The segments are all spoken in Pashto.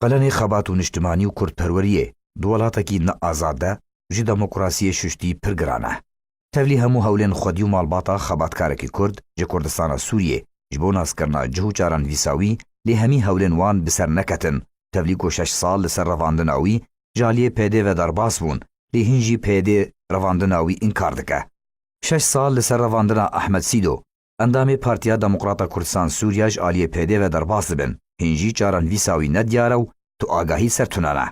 قەلەنی خەبات و نیشتمانی و کوردپەروەریە دووەڵاتێکی نەئازادە ژی دەمۆکراسیە شوشتی پرگرانە. تەولی هەموو هەولێن خودی و ماڵباتە خەباتکارێکی کورد ji کوردستانە سووریێ ji بۆ ناسکردنا جه و چاران ویساوی لێ هەمی هەولێن وان بسەر نەکەتن تەولی و 6 ساڵ لەسەر ڕەڤاندناوی جالیە پێدێ و دەرباس بوون لێ هینجی پێدێ ڕەڤاندناوی ئینکار دەکە. 6 ساڵ لەسەر ڕەڤاندنا ئەحمەد سیدۆ ئەندامی پارتیا دەموکراتە کوردستان سووریاش ئالیە پێدێ و دەرباس دەبن هینجی چاران ویساوی نەدیارە و تو ئاگاهی سەرتونانە.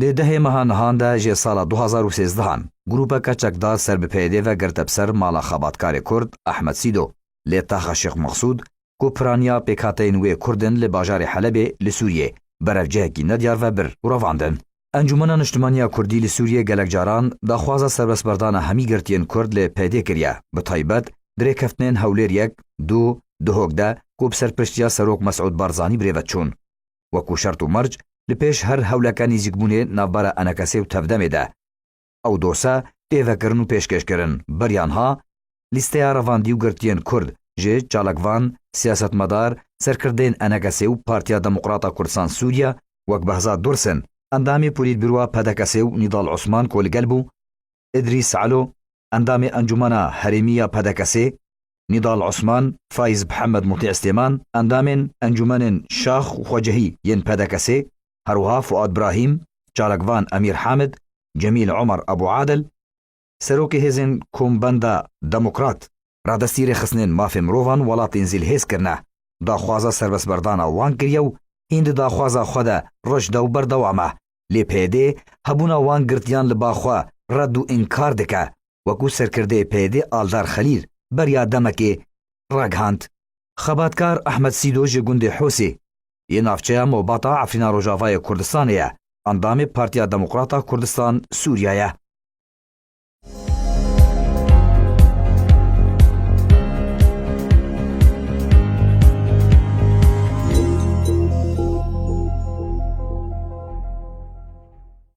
لێ دەهێ مەهانەهاندا ژێ ساڵە 2013 گروپەکە چەکدار سەر بە پێدێ و گرتە بسەر ماڵە خەباتکارێ کورد ئەحمەد سیدۆ لێ تاخە شێخ مەخسوود کوپرانیا پێکهاتەین وێ کوردن لە باژارێ حەلەبێ لە سووریێ بەرەفجەیەکی نەدیار و بر و ڕەڤاندن. ئەنجومەنە نیشتمانیا کوردی لە سووریێ گەلک جاران داخوازە سەربەستبەردانە هەمی گرتیên کورد لێ پێدێ کردە بە تایبەت درێکەفتنێن هەولێریەک دوو دهۆکدا کو بسەرپشتیا سەرۆک مەسعود بارزانی برێڤەت چوون وەکو شەرت و مەرج لە پێش هەر هەولەکە نزیکبوونێ ناوبارە ئەنەکەسێ و تەفدەمێدا ئەو دۆسە پێڤەکردن و پێشکەشکردن بەریانها لیستەیە ڕەڤاندی و گرتیên کورد ژێ چالاکڤان سیاسەتمەدار سەرکردێن ئەنەکەسێ و پارتیا دەموکراتە کوردستان سووریا وەک بەهزاد دورسن ئەندامی پۆلیتبیرۆ پەدەکەسێ و نیداڵ عوسمان کۆلگەل بوو ئیدریس عەلۆ ئەندامی ئەنجومەنە هەرێمیە پەدەکەسێ نیداڵ عوسمان فایز محەممەد موتیع سلێمان ئەندامێن ئەنجومەنên شاخ و خۆجەهی یەن پەدەکەسێ هەروها فواد براهیم چالاکڤان ئەمیر حامد جەمیل عومەر ئەبوو عادل سەرۆکی هێزên کۆمبەندە دەموکرات ڕادەستیرێ خستنên مافê mirovan welatên zîlhêzkirine daxwaza serbestberdana wan kiriye û hîn di daxwaza xwe de roj de û berdewam e lê pêdê hebûna wan girtiyan li ba xwe red û înkar dike wekû serkirdeyê pêdê Aldar Xelîl beriya demekê ragihand. Xebatkar Ehmed Sîdo ji gundê Hosê yê navçeya Mobata Efrîna Rojavayê Kurdistanê ye endamê Partiya Demokrata Kurdistan Sûriya ye.